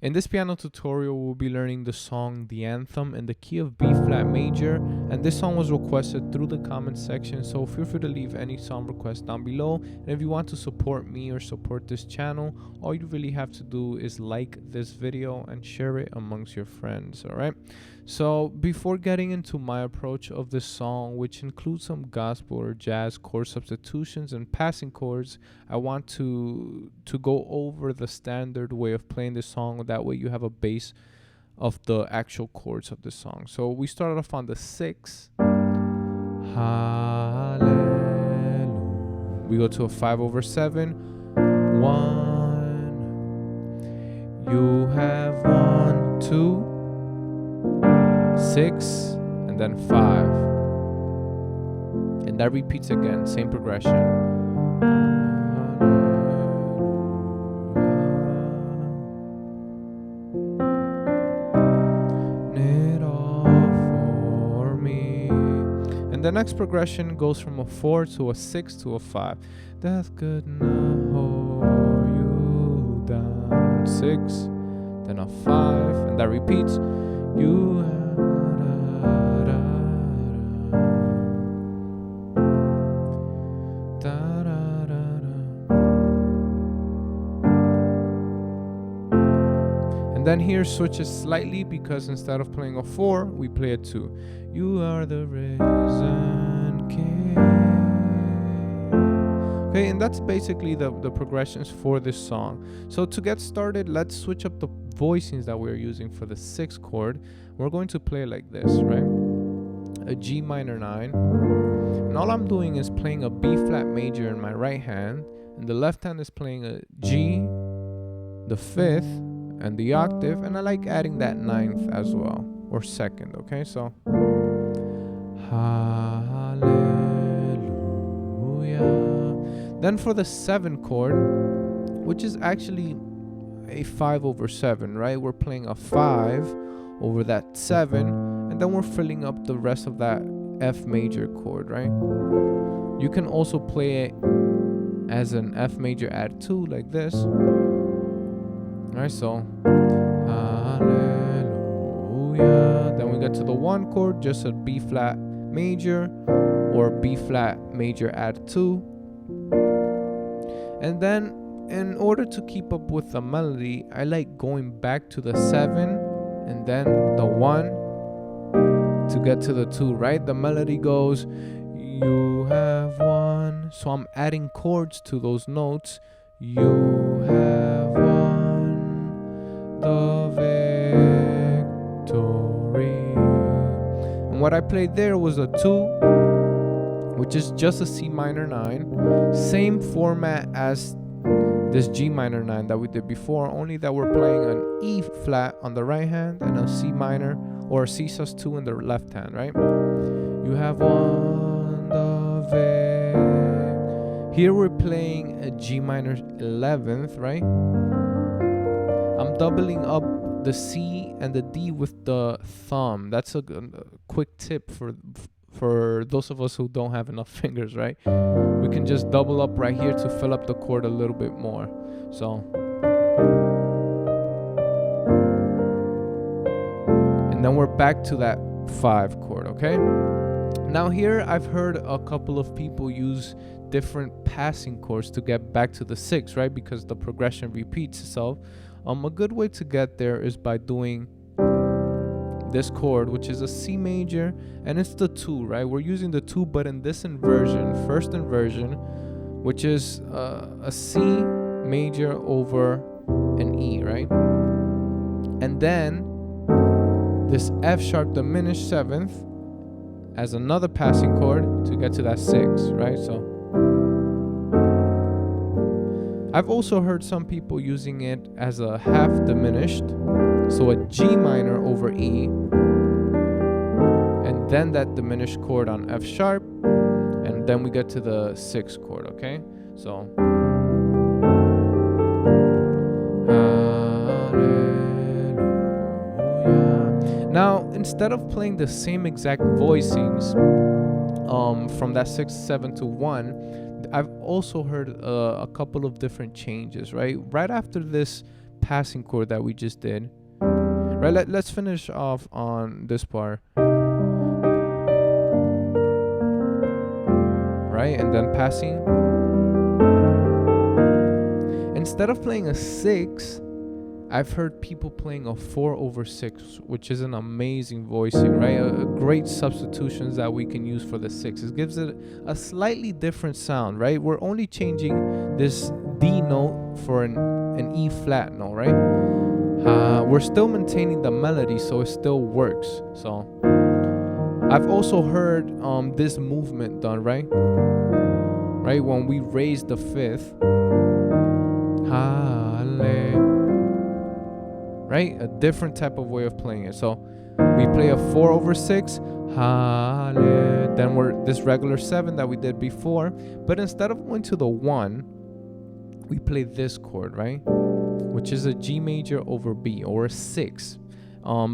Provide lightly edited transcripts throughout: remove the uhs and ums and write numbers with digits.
In this piano tutorial, we'll be learning the song The Anthem in the key of B flat major, and this song was requested through the comment section, so feel free to leave any song requests down below. And if you want to support me or support this channel, all you really have to do is like this video and share it amongst your friends, alright? So before getting into my approach of this song, which includes some gospel or jazz chord substitutions and passing chords, I want to go over the standard way of playing this song. That way you have a base of the actual chords of the song. So we started off on the 6. Hallelujah. We go to a 5/7. 1. You have 1, 2, 6, and then 5. And that repeats again, same progression. The next progression goes from a 4 to a 6 to a 5. Death could not hold you down. 6, then a 5, and that repeats. You and then here switches slightly because instead of playing a 4, we play a 2. You are the risen King. Okay, and that's basically the progressions for this song. So to get started, let's switch up the voicings that we're using for the 6th chord. We're going to play like this, right? A G minor 9. And all I'm doing is playing a B flat major in my right hand, and the left hand is playing a G, the 5th, and the octave, and I like adding that 9th as well, or 2nd, okay? So hallelujah. Then for the 7th chord, which is actually a 5/7, right? We're playing a 5 over that 7, and then we're filling up the rest of that F major chord, right? You can also play it as an F major add 2 like this. Alright, so hallelujah. Then we get to the 1 chord, just a B flat major or B flat major add 2. And then in order to keep up with the melody, I like going back to the 7 and then the 1 to get to the 2, right? The melody goes, you have 1. So I'm adding chords to those notes. You have 1, the victory. And what I played there was a 2, which is just a C minor 9. Same format as this G minor 9 that we did before, only that we're playing an E flat on the right hand and a C minor or a C sus2 in the left hand, right? You have 1, the Here we're playing a G minor 11th, right? I'm doubling up the C and the D with the thumb. That's a quick tip for those of us who don't have enough fingers, right? We can just double up right here to fill up the chord a little bit more. So, and then we're back to that 5 chord, okay? Now here I've heard a couple of people use different passing chords to get back to the 6, right? Because the progression repeats itself. A good way to get there is by doing this chord, which is a C major, and it's the 2, right? We're using the 2, but in this inversion, first inversion, which is a C major over an E, right? And then this F sharp diminished 7th as another passing chord to get to that 6, right? So I've also heard some people using it as a half diminished, so a G minor over E, and then that diminished chord on F sharp, and then we get to the 6th chord, okay? So hallelujah. Now, instead of playing the same exact voicings from that 6, 7 to 1, I've also heard a couple of different changes, right? Right after this passing chord that we just did. Right, let's finish off on this part. Right, and then passing. Instead of playing a 6, I've heard people playing a 4/6, which is an amazing voicing, right? A great substitutions that we can use for the 6. It gives it a slightly different sound, right? We're only changing this D note for an E flat note, right? We're still maintaining the melody, so it still works. So I've also heard this movement done, right? Right, when we raise the 5th. Right, a different type of way of playing it. So we play a 4/6, then we're this regular 7 that we did before, but instead of going to the 1, we play this chord, right, which is a G major over B, or a 6,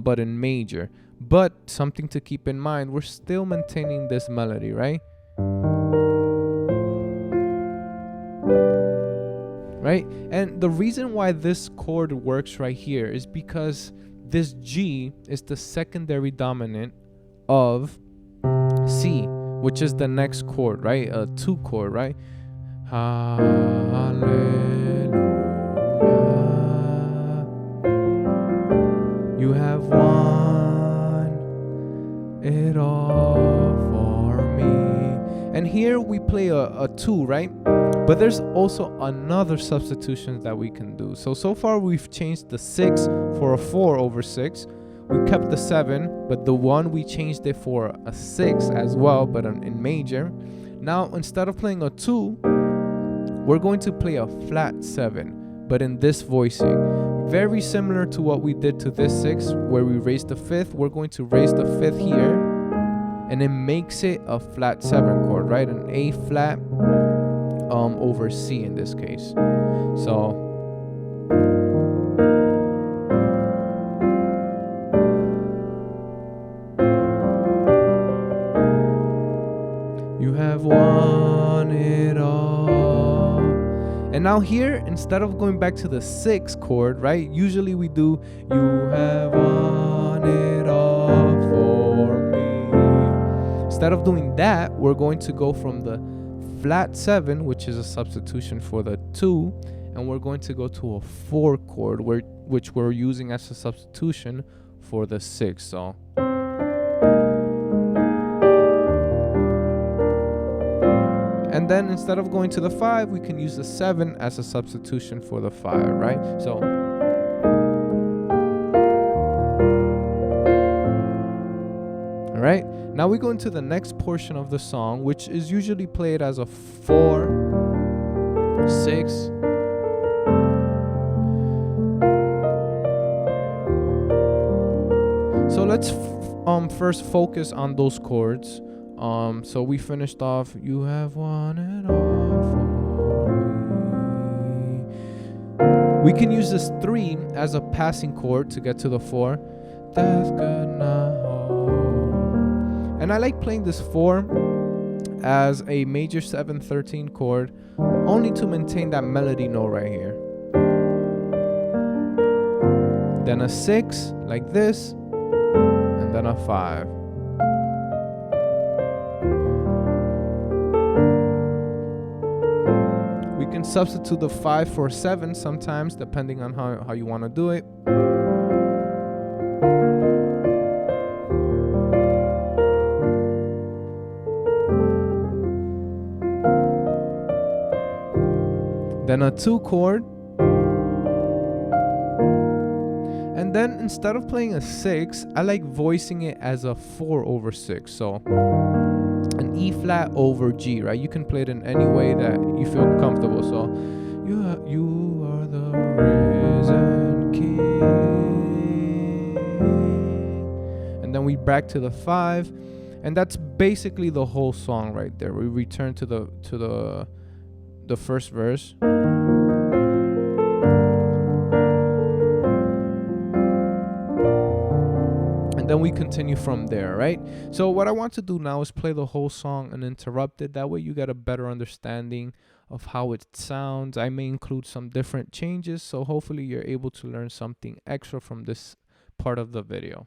but in major. But something to keep in mind, we're still maintaining this melody, right? Right? And the reason why this chord works right here is because this G is the secondary dominant of C, which is the next chord, right? A 2 chord, right? Hallelujah. You have won it all for me. And here we play a 2, right? But there's also another substitution that we can do. So far we've changed the 6 for a 4/6. We kept the 7, but the 1 we changed it for a 6 as well, but in major. Now instead of playing a 2, we're going to play a flat 7, but in this voicing. Very similar to what we did to this 6, where we raised the 5th. We're going to raise the 5th here, and it makes it a flat 7 chord, right? An A flat over C in this case. So you have won it all. And now here, instead of going back to the 6 chord, right? Usually we do you have won it all for me. Instead of doing that, we're going to go from the flat 7, which is a substitution for the 2, and we're going to go to a 4 chord, which we're using as a substitution for the 6. So and then instead of going to the 5, we can use the 7 as a substitution for the 5, right? So all right, now we go into the next portion of the song, which is usually played as a 4/6. So let's first focus on those chords. So we finished off, you have won it all for me. We can use this 3 as a passing chord to get to the 4. Death could not hold. And I like playing this 4 as a major 7/13 chord, only to maintain that melody note right here. Then a 6 like this, and then a 5. We can substitute the 5 for 7 sometimes, depending on how you want to do it. Then a 2 chord. And then instead of playing a 6, I like voicing it as a 4/6. So an E flat over G, right? You can play it in any way that you feel comfortable. So you are the risen King. And then we back to the 5, and that's basically the whole song right there. We return to the first verse. then we continue from there, right? So what I want to do now is play the whole song uninterrupted. That way you get a better understanding of how it sounds. I may include some different changes, so hopefully you're able to learn something extra from this part of the video.